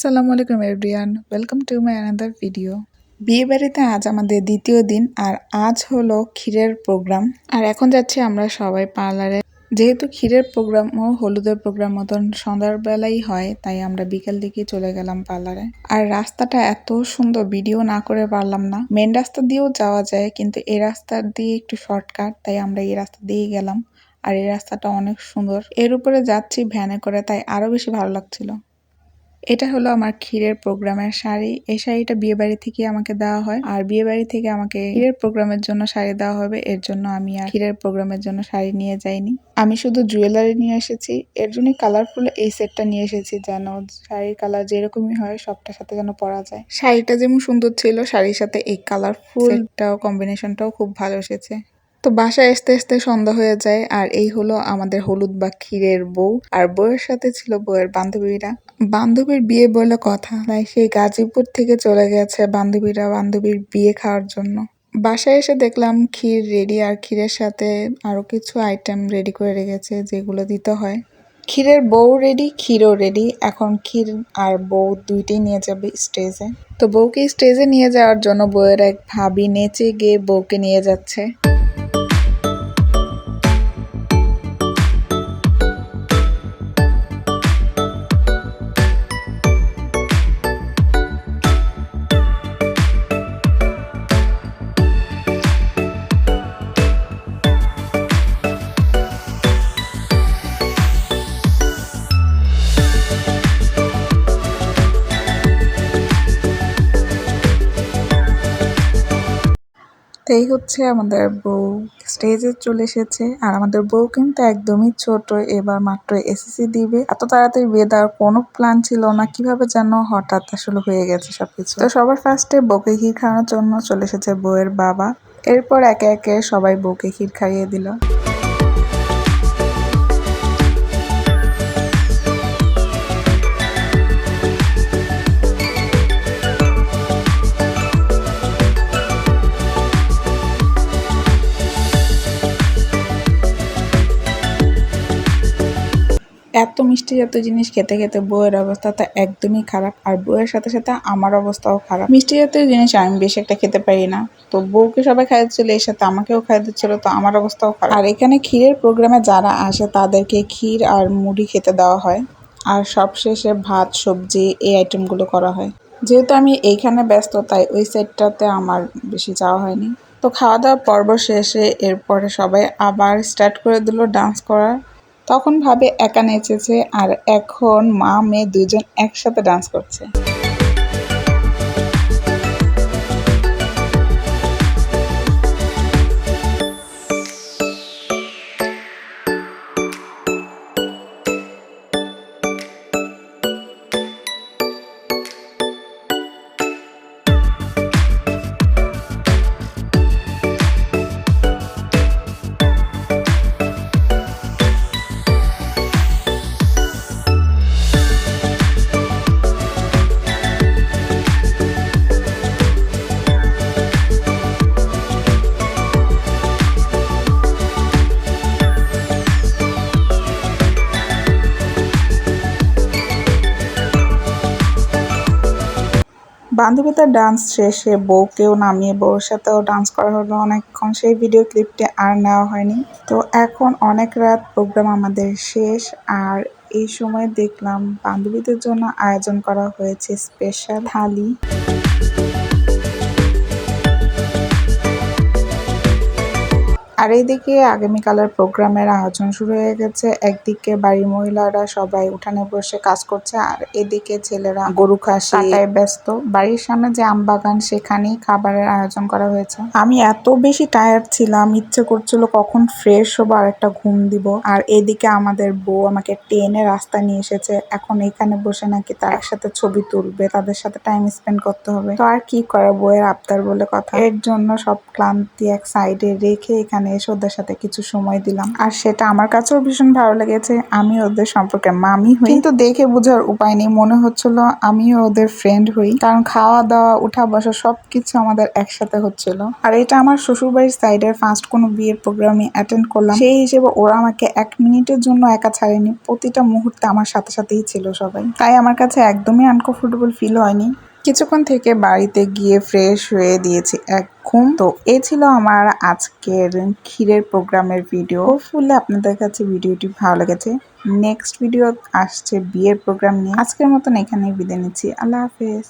আসসালামু আলাইকুম everyone, welcome to my another video. বিয়ে বাড়িতে আজ আমাদের দ্বিতীয় দিন, আর আজ হলো ক্ষীরের প্রোগ্রাম। আর এখন যাচ্ছি আমরা সবাই পার্লারে। যেহেতু ক্ষীরের প্রোগ্রাম ও হলুদের প্রোগ্রাম মতন সন্ধ্যার বেলাই হয়, তাই আমরা বিকেল দিকে চলে গেলাম পার্লারে। আর রাস্তাটা এত সুন্দর, ভিডিও না করে পারলাম না। মেন রাস্তা দিয়েও যাওয়া যায়, কিন্তু এই রাস্তা দিয়ে একটু শর্টকাট, তাই আমরা এই রাস্তা দিয়েই গেলাম। আর এই রাস্তাটা অনেক সুন্দর, এর উপরে যাচ্ছি ভ্যানে করে, তাই আরো বেশি ভালো লাগছিল। এটা হলো আমার ক্ষীরের প্রোগ্রামের শাড়ি। এই শাড়িটা বিয়ে বাড়ি থেকে আমাকে দেওয়া হয়, আর বিয়ে বাড়ি থেকে আমাকে ক্ষীরের প্রোগ্রামের জন্য শাড়ি দেওয়া হবে, এর জন্য আমি আর ক্ষীরের প্রোগ্রামের জন্য শাড়ি নিয়ে যাইনি। আমি শুধু জুয়েলারি নিয়ে এসেছি, এর জন্য কালারফুল এই সেটটা নিয়ে এসেছি, যেন শাড়ির কালার যেরকমই হয় সবটার সাথে যেন পরা যায়। শাড়িটা যেমন সুন্দর ছিল, শাড়ির সাথে এই কালারফুলটাও কম্বিনেশনটাও খুব ভালো এসেছে। তো বাসায় আসতে আসতে সন্ধ্যা হয়ে যায়, আর এই হলো আমাদের হলুদ বা ক্ষীরের বউ। আর বউয়ের সাথে ছিল বউয়ের বান্ধবীরা। বান্ধবীর বিয়ে বলে কথা, তাই সেই গাজীপুর থেকে চলে গেছে বান্ধবীরা বান্ধবীর বিয়ে খাওয়ার জন্য। বাসায় এসে দেখলাম ক্ষীর রেডি, আর ক্ষীরের সাথে আরো কিছু আইটেম রেডি করে রেখেছে যেগুলো দিতে হয়। ক্ষীরের বউ রেডি, ক্ষীরও রেডি। এখন ক্ষীর আর বউ দুইটাই নিয়ে যাবে স্টেজে। তো বউকে স্টেজে নিয়ে যাওয়ার জন্য বউয়ের এক ভাবি নেচে গিয়ে বউকে নিয়ে যাচ্ছে। এই হচ্ছে আমাদের বউ স্টেজে চলে এসেছে। আর আমাদের বউ কিন্তু একদমই ছোট, এবার মাত্র এসএসসি দিবে। এত তাড়াতাড়ি বিয়ে দেওয়ার কোনো প্ল্যান ছিল না, কিভাবে যেন হঠাৎ আসলে হয়ে গেছে সবকিছু। তো সবার ফার্স্টে বউকে ক্ষীর খাওয়ানোর জন্য চলে এসেছে বউয়ের বাবা। এরপর একে একে সবাই বউকে ক্ষীর খাইয়ে দিল। এত মিষ্টি জাতীয় জিনিস খেতে খেতে বউয়ের অবস্থাটা একদমই খারাপ, আর বউয়ের সাথে সাথে আমার অবস্থাও খারাপ। মিষ্টি জাতীয় জিনিস আমি বেশি একটা খেতে পারি না, তো বউকে সবাই খাই দিচ্ছিল, এর সাথে আমাকেও খাই দিচ্ছিল, তো আমার অবস্থাও খারাপ। আর এখানে ক্ষীরের প্রোগ্রামে যারা আসে তাদেরকে ক্ষীর আর মুড়ি খেতে দেওয়া হয়, আর সবশেষে ভাত সবজি এই আইটেমগুলো করা হয়। যেহেতু আমি এইখানে ব্যস্ত, তাই ওই সাইডটাতে আমার বেশি যাওয়া হয়নি। তো খাওয়া দাওয়া পর্ব শেষে এরপরে সবাই আবার স্টার্ট করে দিল ডান্স করা। তখন ভাবে একা নেচেছে, আর এখন মা মেয়ে দুজন একসাথে ডান্স করছে। বান্ধবীদের ডান্স শেষে বউকেও নামিয়ে বউর সাথেও ডান্স করা হলো অনেকক্ষণ, সেই ভিডিও ক্লিপটি আর নেওয়া হয়নি। তো এখন অনেক রাত, প্রোগ্রাম আমাদের শেষ। আর এই সময় দেখলাম বান্ধবীদের জন্য আয়োজন করা হয়েছে স্পেশাল থালি। আর এইদিকে আগামীকালের প্রোগ্রামের আয়োজন শুরু হয়ে গেছে। একদিকে বাড়ির মহিলারা সবাই উঠানে বসে কাজ করছে, আর এদিকে ছেলেরা গরু খাসি কাটায় ব্যস্ত। বাড়ির সামনে যে আম বাগান, সেখানেই খাবারের আয়োজন করা হয়েছে। আমি এত বেশি টায়ার্ড ছিলাম, ইচ্ছে করছিল কখন ফ্রেশ হবো আর একটা ঘুম দিব। আর এদিকে আমাদের বউ আমাকে টেনে রাস্তা নিয়ে এসেছে, এখন এখানে বসে নাকি তার একসাথে ছবি তুলবে, তাদের সাথে টাইম স্পেন্ড করতে হবে। তো আর কি করা, বউয়ের আবদার বলে কথা। এর জন্য সব ক্লান্তি এক সাইডে রেখে এখানে এসে ওদের সাথে কিছু সময় দিলাম, আর সেটা আমার কাছেও ভীষণ ভালো লেগেছে। আমি ওদের সম্পর্কে মামি হই, কিন্তু দেখে বোঝার উপায় নেই, মনে হচ্ছিল আমিও ওদের ফ্রেন্ড হই, কারণ খাওয়া দাওয়া উঠা বসা সবকিছু আমাদের একসাথে হচ্ছিল। আর এটা আমার শ্বশুরবাড়ির সাইডের ফার্স্ট কোনো বিয়ের প্রোগ্রামে অ্যাটেন্ড করলাম, সেই হিসেবে ওরা আমাকে 1 মিনিটের জন্য একা ছাড়েনি, প্রতিটা মুহূর্তে আমার সাথে সাথেই ছিল সবাই, তাই আমার কাছে একদমই আনকমফোর্টেবল ফিল হয়নি। কিছুক্ষণ থেকে বাড়িতে গিয়ে ফ্রেশ হয়ে দিয়েছি এক ঘুম। তো এই ছিল আমার আজকের ক্ষীরের প্রোগ্রামের ভিডিও। হোপফুলি আপনাদের কাছে ভিডিওটি ভালো লেগেছে। নেক্সট ভিডিও আসছে বিয়ের প্রোগ্রাম নিয়ে। আজকের মতন এখানেই বিদায় নিচ্ছি। আল্লাহ হাফেজ।